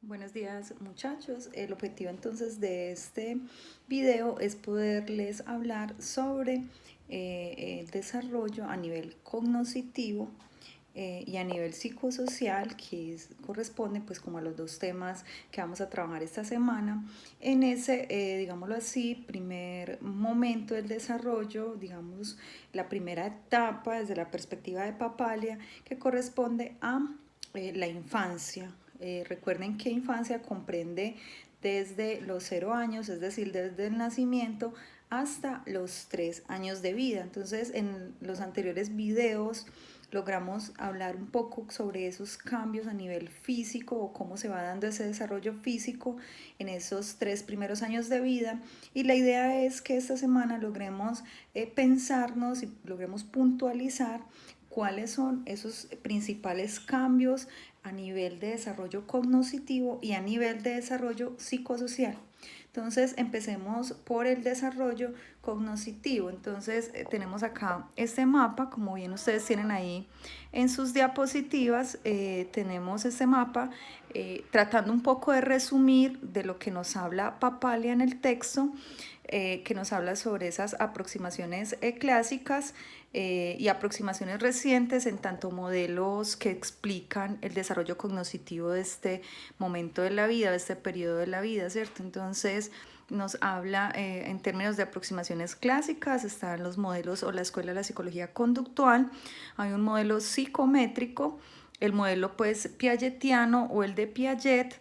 Buenos días muchachos, el objetivo entonces de este video es poderles hablar sobre el desarrollo a nivel cognitivo y a nivel psicosocial corresponde pues como a los dos temas que vamos a trabajar esta semana en ese, digámoslo así, primer momento del desarrollo, digamos la primera etapa desde la perspectiva de Papalia que corresponde a la infancia. Recuerden que infancia comprende desde los 0 años, es decir, desde el nacimiento hasta los 3 años de vida. Entonces, en los anteriores videos logramos hablar un poco sobre esos cambios a nivel físico o cómo se va dando ese desarrollo físico en esos 3 primeros años de vida. Y la idea es que esta semana logremos pensarnos y logremos puntualizar cuáles son esos principales cambios a nivel de desarrollo cognitivo y a nivel de desarrollo psicosocial. Entonces empecemos por el desarrollo cognitivo. Entonces tenemos acá este mapa, como bien ustedes tienen ahí en sus diapositivas, tenemos este mapa tratando un poco de resumir de lo que nos habla Papalia en el texto, que nos habla sobre esas aproximaciones clásicas y aproximaciones recientes en tanto modelos que explican el desarrollo cognitivo de este momento de la vida, de este periodo de la vida, ¿cierto? Entonces nos habla en términos de aproximaciones clásicas, están los modelos o la escuela de la psicología conductual, hay un modelo psicométrico, el modelo pues piagetiano o el de Piaget,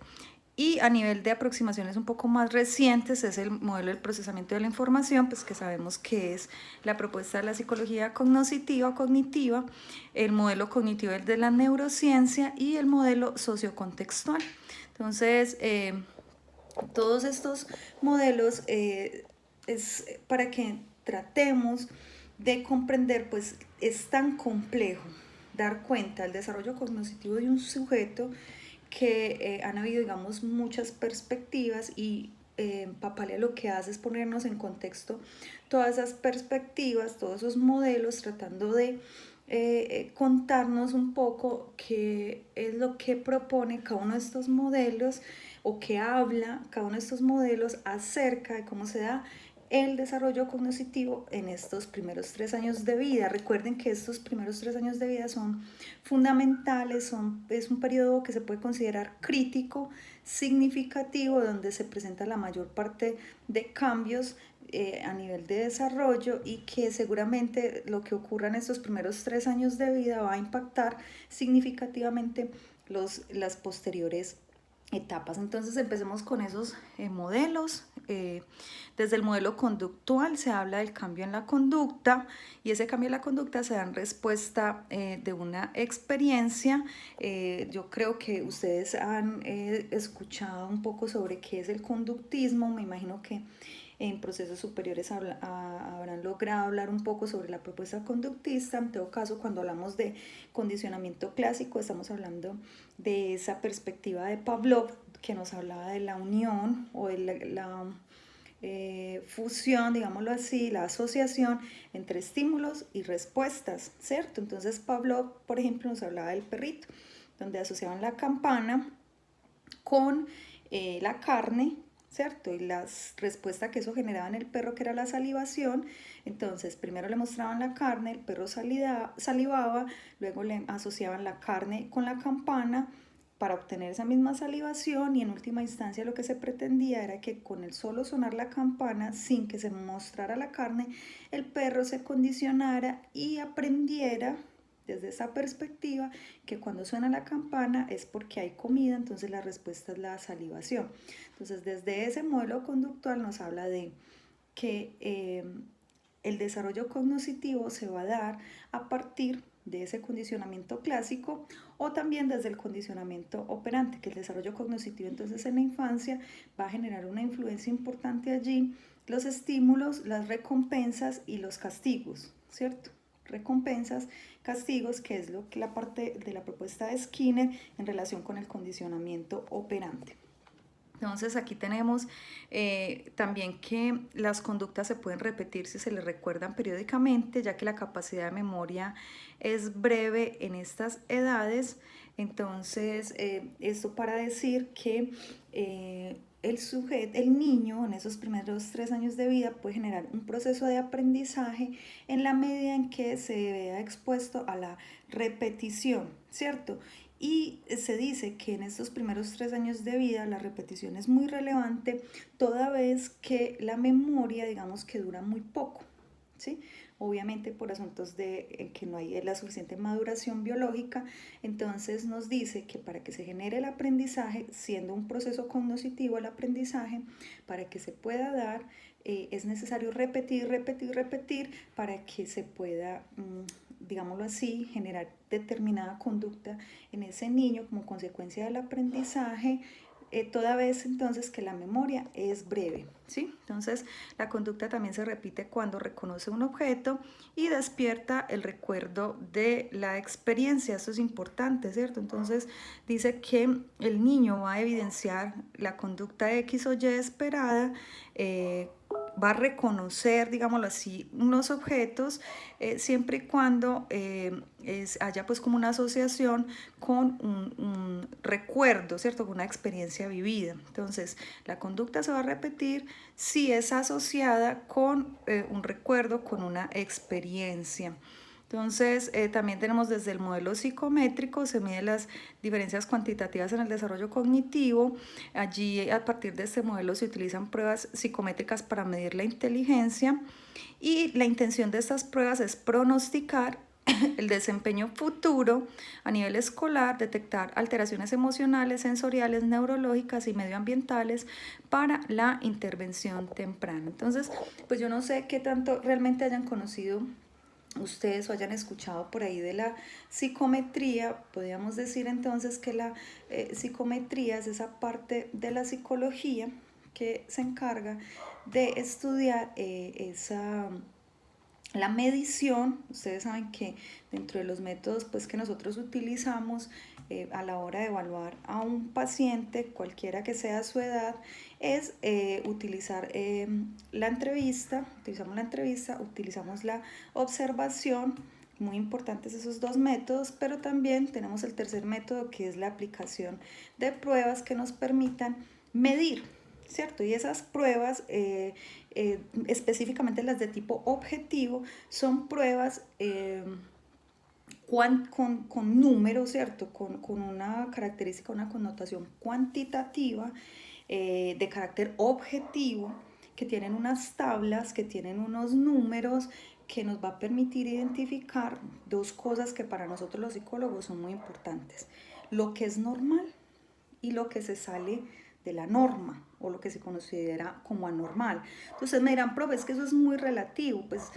y a nivel de aproximaciones un poco más recientes es el modelo del procesamiento de la información, pues que sabemos que es la propuesta de la psicología cognitiva, el modelo cognitivo de la neurociencia y el modelo sociocontextual. Entonces, todos estos modelos es para que tratemos de comprender, pues es tan complejo dar cuenta del desarrollo cognitivo de un sujeto que han habido, digamos, muchas perspectivas y Papalia lo que hace es ponernos en contexto todas esas perspectivas, todos esos modelos, tratando de contarnos un poco qué es lo que propone cada uno de estos modelos o que habla cada uno de estos modelos acerca de cómo se da el desarrollo cognitivo en estos primeros 3 años de vida. Recuerden que estos primeros 3 años de vida son fundamentales, es un periodo que se puede considerar crítico, significativo, donde se presenta la mayor parte de cambios a nivel de desarrollo y que seguramente lo que ocurra en estos primeros 3 años de vida va a impactar significativamente las posteriores etapas. Entonces empecemos con esos modelos. Desde el modelo conductual se habla del cambio en la conducta y ese cambio en la conducta se da en respuesta de una experiencia. Yo creo que ustedes han escuchado un poco sobre qué es el conductismo, me imagino que en procesos superiores habrán logrado hablar un poco sobre la propuesta conductista. En todo caso, cuando hablamos de condicionamiento clásico, estamos hablando de esa perspectiva de Pavlov que nos hablaba de la unión o de la fusión, digámoslo así, la asociación entre estímulos y respuestas, ¿cierto? Entonces Pavlov, por ejemplo, nos hablaba del perrito, donde asociaban la campana con la carne, ¿cierto? Y la respuesta que eso generaba en el perro, que era la salivación. Entonces, primero le mostraban la carne, el perro salivaba, luego le asociaban la carne con la campana para obtener esa misma salivación y en última instancia lo que se pretendía era que con el solo sonar la campana, sin que se mostrara la carne, el perro se condicionara y aprendiera desde esa perspectiva que cuando suena la campana es porque hay comida, entonces la respuesta es la salivación. Entonces desde ese modelo conductual nos habla de que el desarrollo cognitivo se va a dar a partir de ese condicionamiento clásico o también desde el condicionamiento operante, que el desarrollo cognitivo entonces en la infancia va a generar una influencia importante allí, los estímulos, las recompensas y los castigos, ¿cierto? Recompensas, castigos, que es lo que la parte de la propuesta de Skinner en relación con el condicionamiento operante. Entonces aquí tenemos también que las conductas se pueden repetir si se les recuerdan periódicamente, ya que la capacidad de memoria es breve en estas edades. Entonces, esto para decir que el niño en esos primeros 3 años de vida puede generar un proceso de aprendizaje en la medida en que se vea expuesto a la repetición, ¿cierto? Y se dice que en estos primeros 3 años de vida la repetición es muy relevante, toda vez que la memoria, digamos que dura muy poco, ¿sí? Obviamente por asuntos de que no hay la suficiente maduración biológica. Entonces nos dice que para que se genere el aprendizaje, siendo un proceso cognoscitivo el aprendizaje, para que se pueda dar, es necesario repetir, repetir, repetir para que se pueda, digámoslo así, generar determinada conducta en ese niño como consecuencia del aprendizaje, toda vez entonces que la memoria es breve, ¿sí? Entonces la conducta también se repite cuando reconoce un objeto y despierta el recuerdo de la experiencia. Esto es importante, ¿cierto? Entonces dice que el niño va a evidenciar la conducta X o Y esperada, va a reconocer, digámoslo así, unos objetos, siempre y cuando haya pues como una asociación con un recuerdo, ¿cierto? Con una experiencia vivida. Entonces, la conducta se va a repetir si es asociada con un recuerdo, con una experiencia. Entonces, también tenemos desde el modelo psicométrico, se miden las diferencias cuantitativas en el desarrollo cognitivo. Allí, a partir de este modelo, se utilizan pruebas psicométricas para medir la inteligencia, y la intención de estas pruebas es pronosticar el desempeño futuro a nivel escolar, detectar alteraciones emocionales, sensoriales, neurológicas y medioambientales para la intervención temprana. Entonces, pues yo no sé qué tanto realmente hayan conocido ustedes o hayan escuchado por ahí de la psicometría. Podríamos decir entonces que la psicometría es esa parte de la psicología que se encarga de estudiar la medición. Ustedes saben que dentro de los métodos pues, que nosotros utilizamos a la hora de evaluar a un paciente, cualquiera que sea su edad, es utilizar utilizamos la entrevista, utilizamos la observación. Muy importantes esos dos métodos, pero también tenemos el tercer método, que es la aplicación de pruebas que nos permitan medir, ¿cierto? Y esas pruebas, específicamente las de tipo objetivo, son pruebas con números, ¿cierto? Con una característica, una connotación cuantitativa, de carácter objetivo, que tienen unas tablas, que tienen unos números, que nos va a permitir identificar dos cosas que para nosotros los psicólogos son muy importantes: lo que es normal y lo que se sale de la norma, o lo que se considera como anormal. Entonces me dirán, profe, es que eso es muy relativo. Pues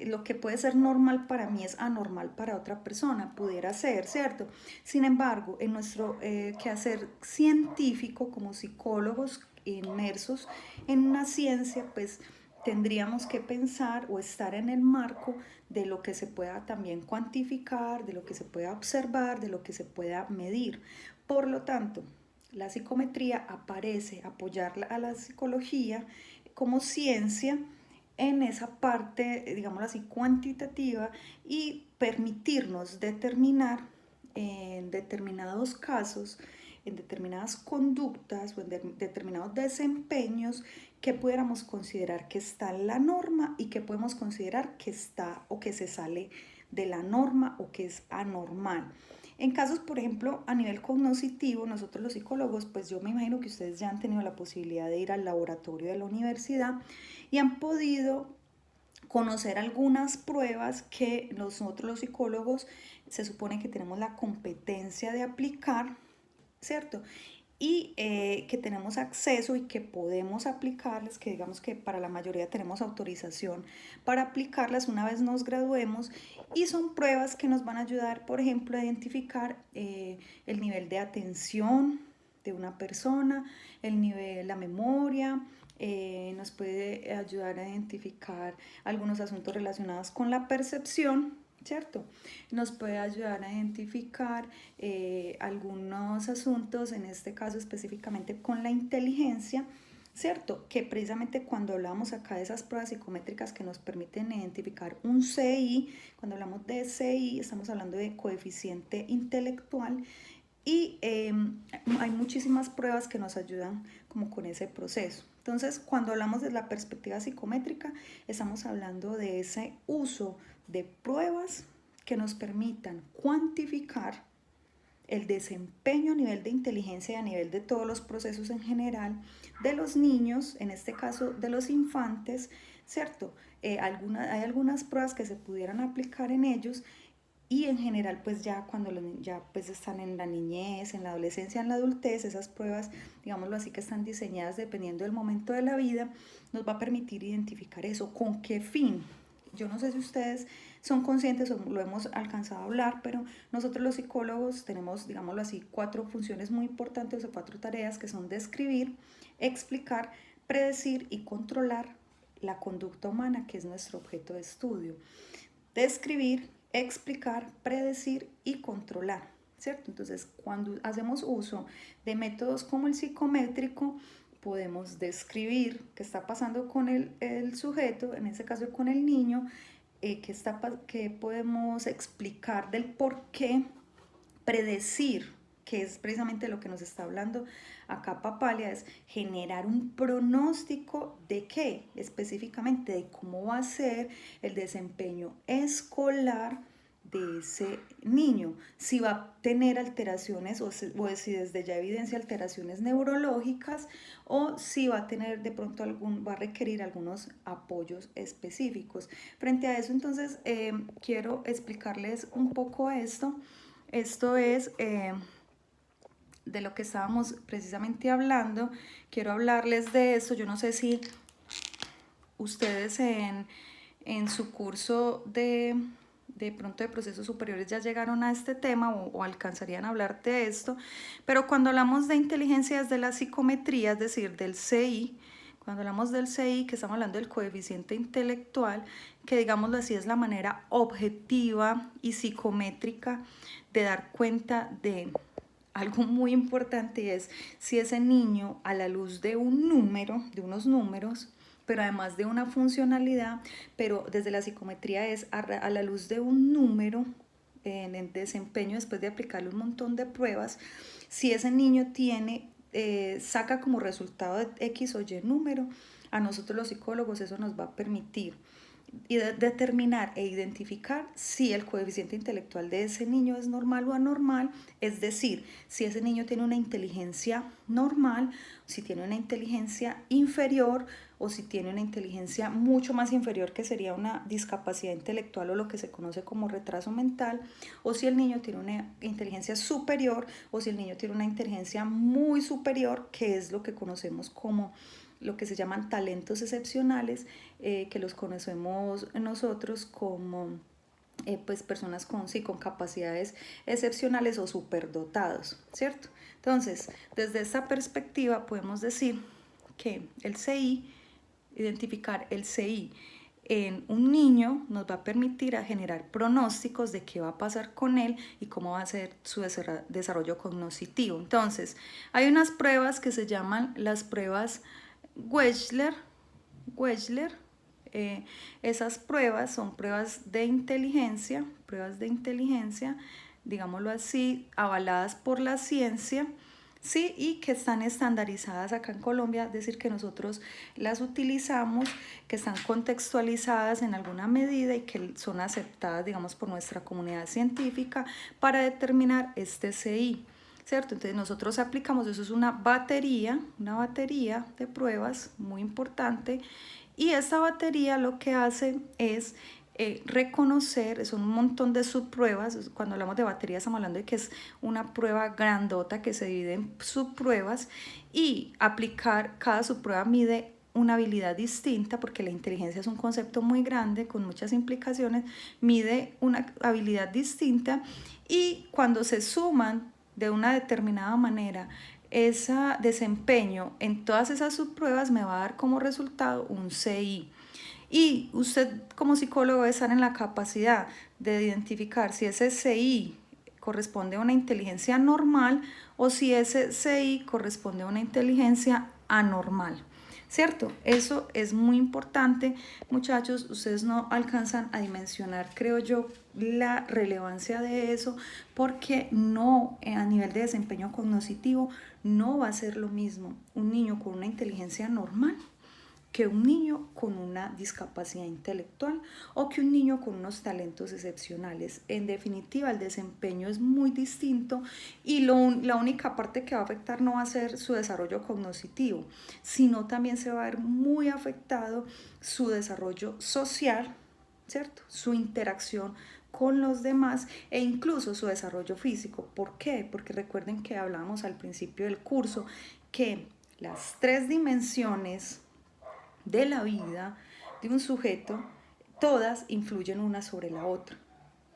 lo que puede ser normal para mí es anormal para otra persona, pudiera ser, ¿cierto? Sin embargo, en nuestro quehacer científico, como psicólogos inmersos en una ciencia, pues tendríamos que pensar o estar en el marco de lo que se pueda también cuantificar, de lo que se pueda observar, de lo que se pueda medir. Por lo tanto, la psicometría aparece apoyar a la psicología como ciencia en esa parte, digamos así, cuantitativa, y permitirnos determinar en determinados casos, en determinadas conductas o en determinados desempeños, que pudiéramos considerar que está en la norma y que podemos considerar que está o que se sale de la norma o que es anormal. En casos, por ejemplo, a nivel cognoscitivo, nosotros los psicólogos, pues yo me imagino que ustedes ya han tenido la posibilidad de ir al laboratorio de la universidad y han podido conocer algunas pruebas que nosotros los psicólogos se supone que tenemos la competencia de aplicar, ¿cierto? Y que tenemos acceso y que podemos aplicarlas, que digamos que para la mayoría tenemos autorización para aplicarlas una vez nos graduemos, y son pruebas que nos van a ayudar, por ejemplo, a identificar el nivel de atención de una persona, el nivel, la memoria, nos puede ayudar a identificar algunos asuntos relacionados con la percepción, ¿cierto? Nos puede ayudar a identificar algunos asuntos, en este caso específicamente con la inteligencia, ¿cierto? Que precisamente cuando hablamos acá de esas pruebas psicométricas que nos permiten identificar un CI, cuando hablamos de CI estamos hablando de coeficiente intelectual, y hay muchísimas pruebas que nos ayudan como con ese proceso. Entonces, cuando hablamos de la perspectiva psicométrica, estamos hablando de ese uso de pruebas que nos permitan cuantificar el desempeño a nivel de inteligencia y a nivel de todos los procesos en general de los niños, en este caso de los infantes, ¿cierto? Hay algunas pruebas que se pudieran aplicar en ellos, y en general pues ya cuando ya pues están en la niñez, en la adolescencia, en la adultez, esas pruebas, digámoslo así, que están diseñadas dependiendo del momento de la vida, nos va a permitir identificar eso. ¿Con qué fin? Yo no sé si ustedes son conscientes o lo hemos alcanzado a hablar, pero nosotros los psicólogos tenemos, digámoslo así, 4 funciones muy importantes o 4 tareas, que son describir, explicar, predecir y controlar la conducta humana, que es nuestro objeto de estudio. Describir, explicar, predecir y controlar, ¿cierto? Entonces, cuando hacemos uso de métodos como el psicométrico, podemos describir qué está pasando con el sujeto, en este caso con el niño, qué podemos explicar del por qué, predecir, que es precisamente lo que nos está hablando acá Papalia, es generar un pronóstico de qué, específicamente de cómo va a ser el desempeño escolar de ese niño, si va a tener alteraciones o si desde ya evidencia alteraciones neurológicas, o si va a tener de pronto va a requerir algunos apoyos específicos. Frente a eso, entonces, quiero explicarles un poco esto. Esto es de lo que estábamos precisamente hablando. Quiero hablarles de esto. Yo no sé si ustedes en su curso de pronto de procesos superiores ya llegaron a este tema o alcanzarían a hablar de esto, pero cuando hablamos de inteligencia desde la psicometría, es decir, del CI, cuando hablamos del CI, que estamos hablando del coeficiente intelectual, que digámoslo así es la manera objetiva y psicométrica de dar cuenta de algo muy importante, y es si ese niño, a la luz de un número, de unos números, pero además de una funcionalidad, pero desde la psicometría es a la luz de un número en el desempeño, después de aplicarle un montón de pruebas, si ese niño saca como resultado de X o Y número, a nosotros los psicólogos eso nos va a permitir determinar e identificar si el coeficiente intelectual de ese niño es normal o anormal, es decir, si ese niño tiene una inteligencia normal, si tiene una inteligencia inferior, o si tiene una inteligencia mucho más inferior, que sería una discapacidad intelectual o lo que se conoce como retraso mental, o si el niño tiene una inteligencia superior, o si el niño tiene una inteligencia muy superior, que es lo que conocemos como lo que se llaman talentos excepcionales, que los conocemos nosotros como pues personas con capacidades excepcionales o superdotados, ¿cierto? Entonces, desde esta perspectiva podemos decir que el CI, identificar el CI en un niño, nos va a permitir a generar pronósticos de qué va a pasar con él y cómo va a ser su desarrollo cognitivo. Entonces, hay unas pruebas que se llaman las pruebas Wechsler. Esas pruebas son pruebas de inteligencia, digámoslo así, avaladas por la ciencia, ¿sí? Y que están estandarizadas acá en Colombia, es decir, que nosotros las utilizamos, que están contextualizadas en alguna medida y que son aceptadas, digamos, por nuestra comunidad científica para determinar este CI, ¿cierto? Entonces nosotros aplicamos, eso es una batería de pruebas muy importante, y esta batería lo que hace es reconocer, son un montón de subpruebas. Cuando hablamos de batería estamos hablando de que es una prueba grandota que se divide en subpruebas, y aplicar cada subprueba mide una habilidad distinta, porque la inteligencia es un concepto muy grande con muchas implicaciones, mide una habilidad distinta, y cuando se suman de una determinada manera ese desempeño en todas esas subpruebas, me va a dar como resultado un CI. Y usted como psicólogo debe estar en la capacidad de identificar si ese CI corresponde a una inteligencia normal o si ese CI corresponde a una inteligencia anormal. ¿Cierto? Eso es muy importante, muchachos. Ustedes no alcanzan a dimensionar, creo yo, la relevancia de eso, porque no, a nivel de desempeño cognitivo, no va a ser lo mismo un niño con una inteligencia normal que un niño con una discapacidad intelectual o que un niño con unos talentos excepcionales. En definitiva, el desempeño es muy distinto y la única parte que va a afectar no va a ser su desarrollo cognitivo, sino también se va a ver muy afectado su desarrollo social, ¿cierto? Su interacción con los demás e incluso su desarrollo físico. ¿Por qué? Porque recuerden que hablábamos al principio del curso que las 3 dimensiones de la vida de un sujeto, todas influyen una sobre la otra,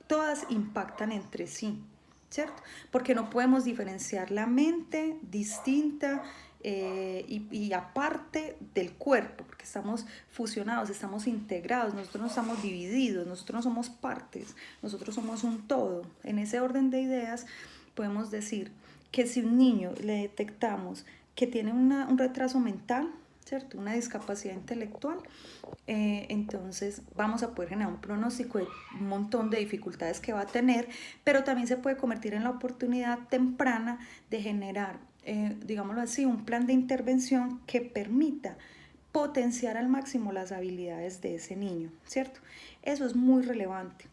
todas impactan entre sí, ¿cierto? Porque no podemos diferenciar la mente distinta y aparte del cuerpo, porque estamos fusionados, estamos integrados, nosotros no estamos divididos, nosotros no somos partes, nosotros somos un todo. En ese orden de ideas podemos decir que si un niño le detectamos que tiene un retraso mental, ¿cierto? Una discapacidad intelectual, entonces vamos a poder generar un pronóstico de un montón de dificultades que va a tener, pero también se puede convertir en la oportunidad temprana de generar, digámoslo así, un plan de intervención que permita potenciar al máximo las habilidades de ese niño, ¿cierto? Eso es muy relevante,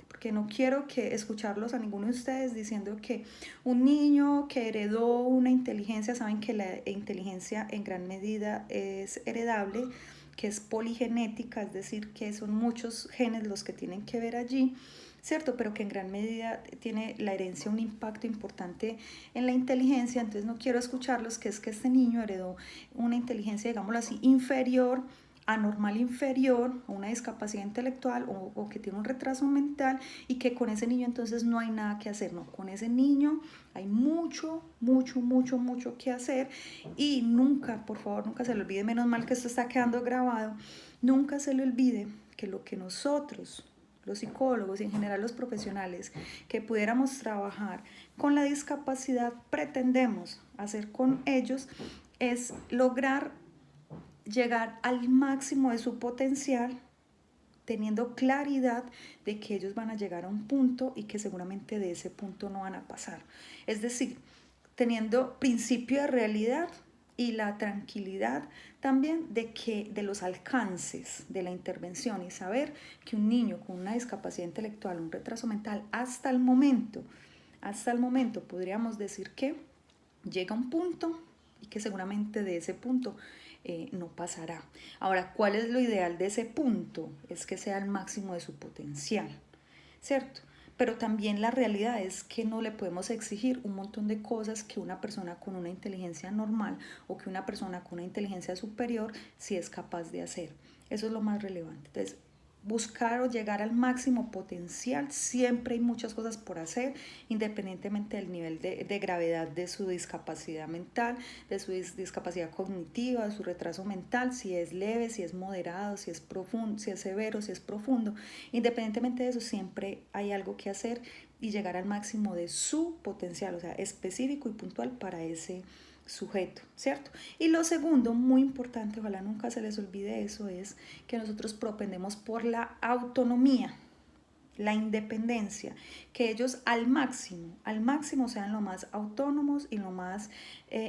porque no quiero que escucharlos a ninguno de ustedes diciendo que un niño que heredó una inteligencia, saben que la inteligencia en gran medida es heredable, que es poligenética, es decir, que son muchos genes los que tienen que ver allí, ¿cierto? Pero que en gran medida tiene la herencia un impacto importante en la inteligencia. Entonces no quiero escucharlos que es que este niño heredó una inteligencia, digámoslo así, inferior, anormal inferior, o una discapacidad intelectual o que tiene un retraso mental y que con ese niño entonces no hay nada que hacer. No, con ese niño hay mucho que hacer y nunca, por favor, nunca se le olvide, menos mal que esto está quedando grabado, nunca se le olvide que lo que nosotros, los psicólogos y en general los profesionales que pudiéramos trabajar con la discapacidad pretendemos hacer con ellos es lograr llegar al máximo de su potencial, teniendo claridad de que ellos van a llegar a un punto y que seguramente de ese punto no van a pasar. Es decir, teniendo principio de realidad y la tranquilidad también de los alcances de la intervención y saber que un niño con una discapacidad intelectual, un retraso mental, hasta el momento podríamos decir que llega a un punto y que seguramente de ese punto no pasará. Ahora, ¿cuál es lo ideal de ese punto? Es que sea el máximo de su potencial, ¿cierto? Pero también la realidad es que no le podemos exigir un montón de cosas que una persona con una inteligencia normal o que una persona con una inteligencia superior sí es capaz de hacer. Eso es lo más relevante. Entonces, buscar o llegar al máximo potencial, siempre hay muchas cosas por hacer, independientemente del nivel de gravedad de su discapacidad mental, de su discapacidad cognitiva, de su retraso mental, si es leve, si es moderado, si es profundo, si es severo, si es profundo. Independientemente de eso, siempre hay algo que hacer y llegar al máximo de su potencial, o sea, específico y puntual para ese sujeto, ¿cierto? Y lo segundo, muy importante, ojalá nunca se les olvide eso, es que nosotros propendemos por la autonomía, la independencia, que ellos al máximo sean lo más autónomos y lo más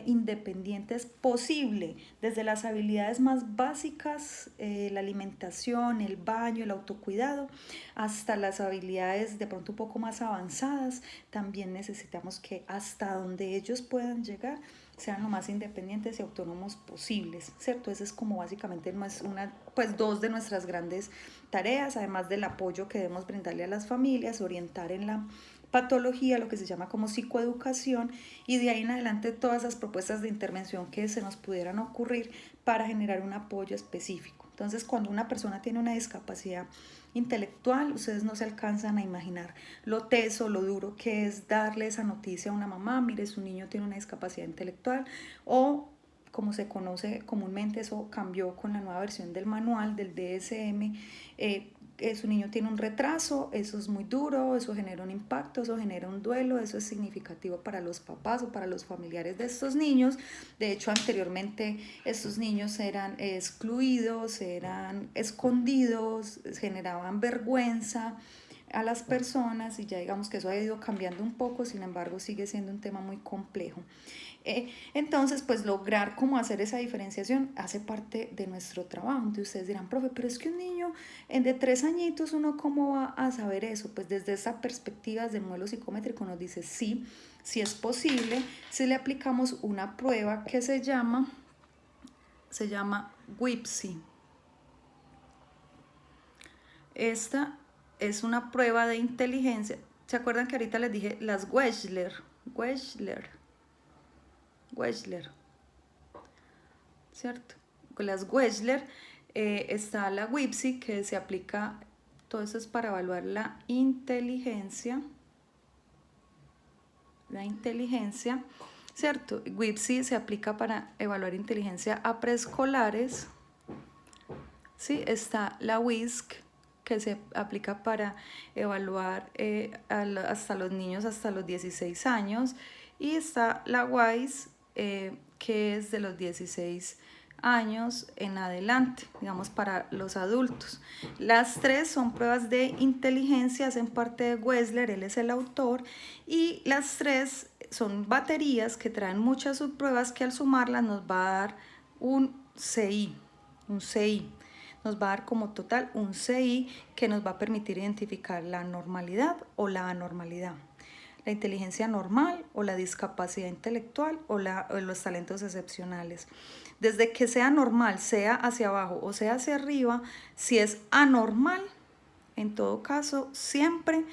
independientes posible, desde las habilidades más básicas, la alimentación, el baño, el autocuidado, hasta las habilidades de pronto un poco más avanzadas. También necesitamos que hasta donde ellos puedan llegar sean lo más independientes y autónomos posibles, ¿cierto? Esa es como básicamente pues dos de nuestras grandes tareas, además del apoyo que debemos brindarle a las familias, orientar en la patología, lo que se llama como psicoeducación, y de ahí en adelante todas esas propuestas de intervención que se nos pudieran ocurrir para generar un apoyo específico. Entonces, cuando una persona tiene una discapacidad intelectual, ustedes no se alcanzan a imaginar lo teso, lo duro que es darle esa noticia a una mamá: mire, su niño tiene una discapacidad intelectual, o como se conoce comúnmente, eso cambió con la nueva versión del manual del DSM. Su niño tiene un retraso, eso es muy duro, eso genera un impacto, eso genera un duelo, eso es significativo para los papás o para los familiares de estos niños. De hecho, anteriormente estos niños eran excluidos, eran escondidos, generaban vergüenza a las personas, y ya digamos que eso ha ido cambiando un poco, sin embargo sigue siendo un tema muy complejo. Entonces, pues lograr cómo hacer esa diferenciación hace parte de nuestro trabajo. Entonces ustedes dirán, profe, pero es que un niño de 3 añitos, ¿uno cómo va a saber eso? Pues desde esa perspectiva del modelo psicométrico nos dice sí, sí es posible si le aplicamos una prueba que se llama WIPSI. Esta es una prueba de inteligencia. ¿Se acuerdan que ahorita les dije las Wechsler, ¿cierto? Con las Wechsler está la WIPSI, que se aplica, todo eso es para evaluar la inteligencia, ¿cierto? WIPSI se aplica para evaluar inteligencia a preescolares, ¿sí? Está la WISC, que se aplica para evaluar hasta los niños hasta los 16 años, y está la WISE, que es de los 16 años en adelante, digamos, para los adultos. Las tres son pruebas de inteligencia, hacen parte de Wechsler, él es el autor, y las tres son baterías que traen muchas subpruebas que al sumarlas nos va a dar un CI. Nos va a dar como total un CI que nos va a permitir identificar la normalidad o la anormalidad, la inteligencia normal o la discapacidad intelectual o los talentos excepcionales. Desde que sea normal, sea hacia abajo o sea hacia arriba, si es anormal, en todo caso, siempre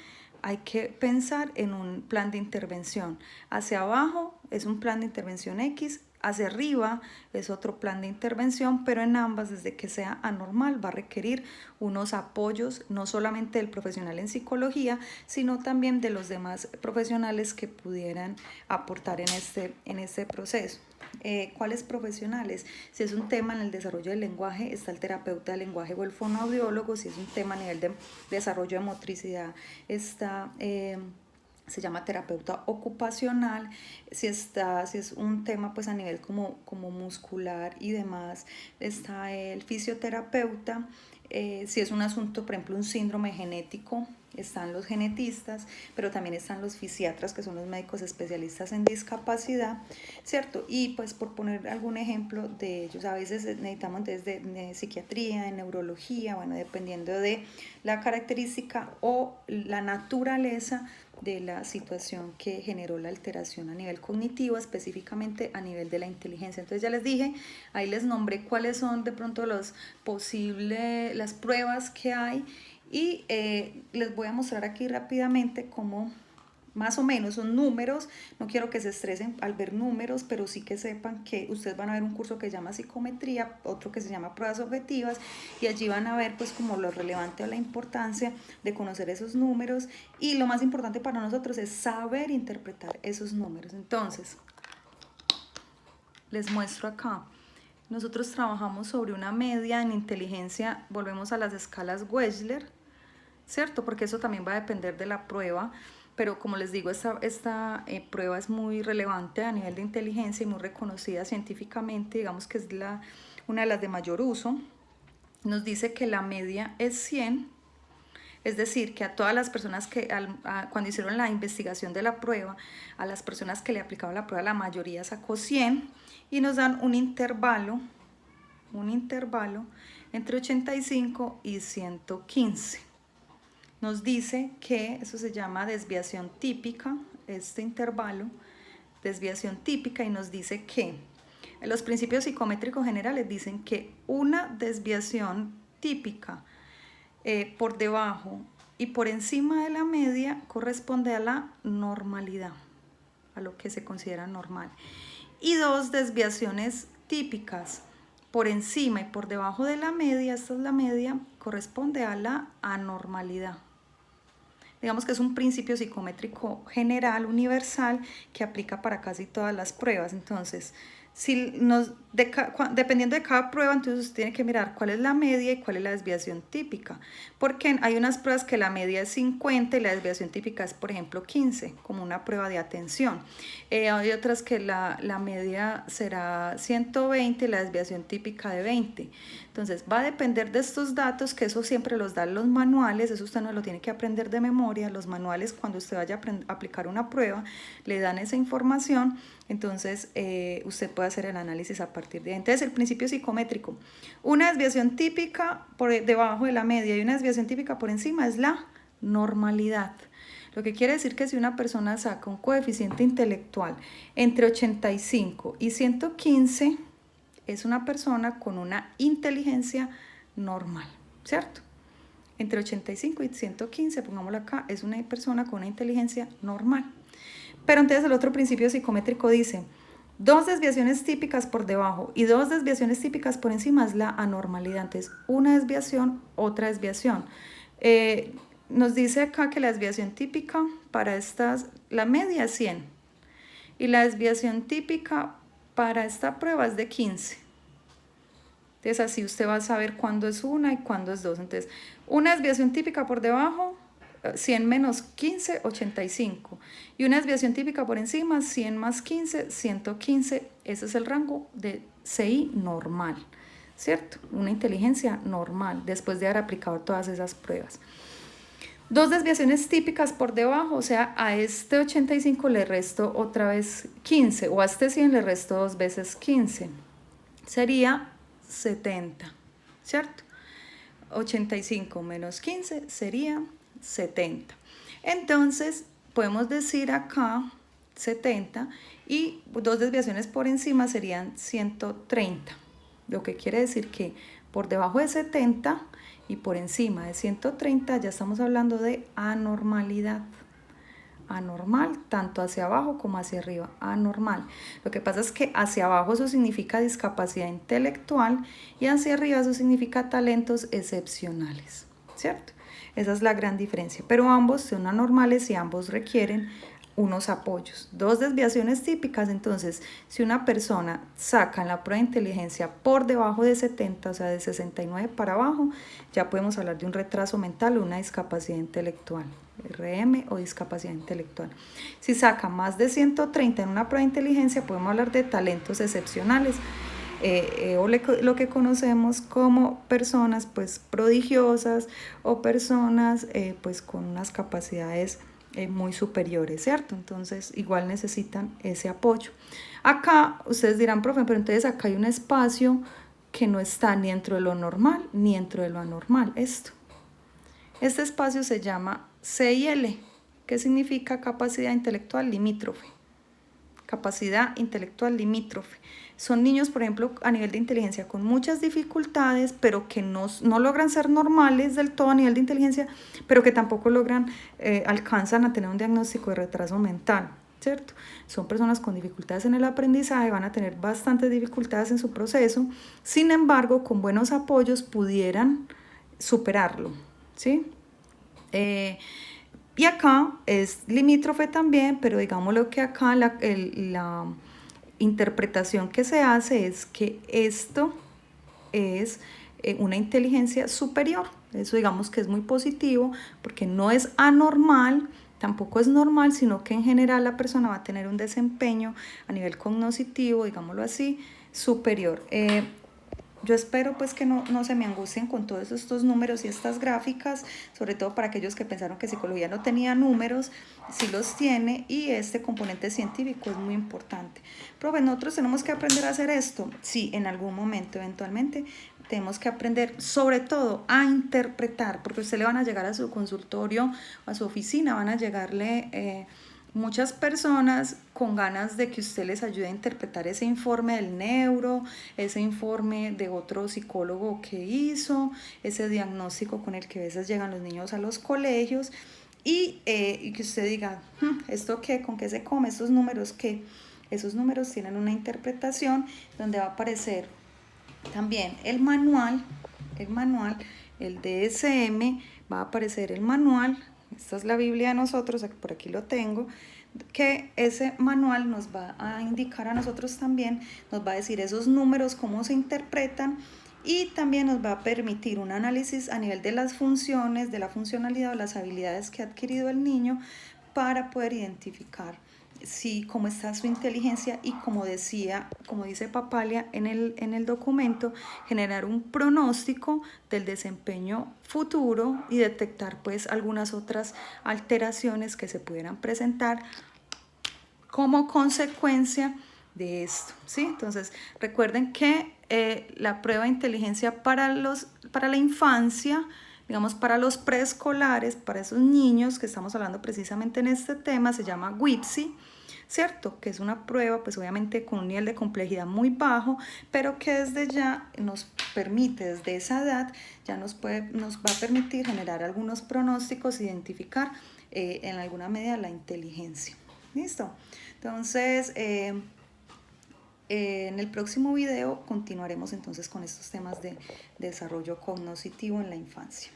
hay que pensar en un plan de intervención. Hacia abajo es un plan de intervención X, hacia arriba es otro plan de intervención, pero en ambas, desde que sea anormal, va a requerir unos apoyos, no solamente del profesional en psicología, sino también de los demás profesionales que pudieran aportar en este proceso. ¿Cuáles profesionales? Si es un tema en el desarrollo del lenguaje, está el terapeuta del lenguaje o el fonoaudiólogo. Si es un tema a nivel de desarrollo de motricidad, está se llama terapeuta ocupacional. Si es un tema pues a nivel como muscular y demás, está el fisioterapeuta. Si es un asunto, por ejemplo, un síndrome genético, están los genetistas, pero también están los fisiatras, que son los médicos especialistas en discapacidad, ¿cierto? Y pues por poner algún ejemplo de ellos, a veces necesitamos desde de psiquiatría, de neurología, bueno, dependiendo de la característica o la naturaleza de la situación que generó la alteración a nivel cognitivo, específicamente a nivel de la inteligencia. Entonces ya les dije, ahí les nombré cuáles son de pronto las pruebas que hay, y les voy a mostrar aquí rápidamente cómo más o menos son números. No quiero que se estresen al ver números, pero sí que sepan que ustedes van a ver un curso que se llama psicometría, otro que se llama pruebas objetivas, y allí van a ver pues como lo relevante o la importancia de conocer esos números, y lo más importante para nosotros es saber interpretar esos números. Entonces, les muestro acá. Nosotros trabajamos sobre una media en inteligencia, volvemos a las escalas Wechsler, ¿cierto? Porque eso también va a depender de la prueba, pero como les digo, esta prueba es muy relevante a nivel de inteligencia y muy reconocida científicamente, digamos que es una de las de mayor uso. Nos dice que la media es 100, es decir, que a todas las personas que cuando hicieron la investigación de la prueba, a las personas que le aplicaban la prueba, la mayoría sacó 100, y nos dan un intervalo entre 85 y 115. Nos dice que eso se llama desviación típica, este intervalo, desviación típica, y nos dice que los principios psicométricos generales dicen que una desviación típica por debajo y por encima de la media corresponde a la normalidad, a lo que se considera normal, y dos desviaciones típicas por encima y por debajo de la media, esta es la media, corresponde a la anormalidad. Digamos que es un principio psicométrico general, universal, que aplica para casi todas las pruebas. Entonces, Si dependiendo de cada prueba, entonces usted tiene que mirar cuál es la media y cuál es la desviación típica. Porque hay unas pruebas que la media es 50 y la desviación típica es, por ejemplo, 15, como una prueba de atención. Hay otras que la media será 120 y la desviación típica de 20. Entonces va a depender de estos datos, que eso siempre los dan los manuales, eso usted no lo tiene que aprender de memoria. Los manuales, cuando usted vaya a aplicar una prueba, le dan esa información. Entonces usted puede hacer el análisis a partir de ahí. Entonces el principio psicométrico, una desviación típica por debajo de la media y una desviación típica por encima es la normalidad. Lo que quiere decir que si una persona saca un coeficiente intelectual entre 85 y 115, es una persona con una inteligencia normal, ¿cierto? Entre 85 y 115, pongámoslo acá, es una persona con una inteligencia normal. Pero entonces el otro principio psicométrico dice, 2 desviaciones típicas por debajo y 2 desviaciones típicas por encima es la anormalidad. Entonces, una desviación, otra desviación. Nos dice acá que la desviación típica para estas, la media es 100 y la desviación típica para esta prueba es de 15. Entonces, así usted va a saber cuándo es una y cuándo es dos. Entonces, una desviación típica por debajo, 100 menos 15, 85. Y una desviación típica por encima, 100 más 15, 115. Ese es el rango de CI normal, ¿cierto? Una inteligencia normal, después de haber aplicado todas esas pruebas. 2 desviaciones típicas por debajo, o sea, a este 85 le resto otra vez 15, o a este 100 le resto 2 veces 15. Sería 70, ¿cierto? 85 menos 15 sería 70. Entonces, podemos decir acá 70 y 2 desviaciones por encima serían 130. Lo que quiere decir que por debajo de 70 y por encima de 130 ya estamos hablando de anormalidad. Anormal, tanto hacia abajo como hacia arriba, anormal. Lo que pasa es que hacia abajo eso significa discapacidad intelectual y hacia arriba eso significa talentos excepcionales, ¿cierto? Esa es la gran diferencia, pero ambos son anormales y ambos requieren unos apoyos. 2 desviaciones típicas, entonces, si una persona saca en la prueba de inteligencia por debajo de 70, o sea, de 69 para abajo, ya podemos hablar de un retraso mental o una discapacidad intelectual, RM o discapacidad intelectual. Si saca más de 130 en una prueba de inteligencia, podemos hablar de talentos excepcionales, o lo que conocemos como personas pues prodigiosas o personas pues con unas capacidades muy superiores, ¿cierto? Entonces igual necesitan ese apoyo. Acá ustedes dirán, profe, pero entonces acá hay un espacio que no está ni dentro de lo normal ni dentro de lo anormal. Este espacio se llama CIL, que significa capacidad intelectual limítrofe. Capacidad intelectual limítrofe. Son niños, por ejemplo, a nivel de inteligencia con muchas dificultades, pero que no logran ser normales del todo a nivel de inteligencia, pero que tampoco alcanzan a tener un diagnóstico de retraso mental, ¿cierto? Son personas con dificultades en el aprendizaje, van a tener bastantes dificultades en su proceso, sin embargo, con buenos apoyos pudieran superarlo, ¿sí? Y acá es limítrofe también, pero digámoslo que acá la interpretación que se hace es que esto es una inteligencia superior. Eso digamos que es muy positivo porque no es anormal, tampoco es normal, sino que en general la persona va a tener un desempeño a nivel cognitivo, digámoslo así, superior. Yo espero pues que no se me angustien con todos estos números y estas gráficas, sobre todo para aquellos que pensaron que psicología no tenía números, sí los tiene y este componente científico es muy importante. Profe, nosotros tenemos que aprender a hacer esto, sí, en algún momento, eventualmente, tenemos que aprender sobre todo a interpretar, porque a usted le van a llegar a su consultorio, a su oficina, van a llegarle muchas personas con ganas de que usted les ayude a interpretar ese informe del neuro, ese informe de otro psicólogo que hizo, ese diagnóstico con el que a veces llegan los niños a los colegios y que usted diga, ¿esto qué? ¿Con qué se come? ¿Estos números qué? Esos números tienen una interpretación donde va a aparecer también el manual, el DSM, va a aparecer el manual. Esta es la Biblia de nosotros, por aquí lo tengo, que ese manual nos va a indicar a nosotros también, nos va a decir esos números, cómo se interpretan, y también nos va a permitir un análisis a nivel de las funciones, de la funcionalidad o las habilidades que ha adquirido el niño para poder identificar cómo está su inteligencia y, como dice Papalia en el documento, generar un pronóstico del desempeño futuro y detectar pues algunas otras alteraciones que se pudieran presentar como consecuencia de esto, ¿sí? Entonces, recuerden que la prueba de inteligencia para la infancia, digamos para los preescolares, para esos niños que estamos hablando precisamente en este tema, se llama WIPSI, ¿cierto? Que es una prueba, pues obviamente con un nivel de complejidad muy bajo, pero que desde ya nos permite, desde esa edad, ya nos va a permitir generar algunos pronósticos, identificar en alguna medida la inteligencia. ¿Listo? Entonces, en el próximo video continuaremos entonces con estos temas de desarrollo cognitivo en la infancia.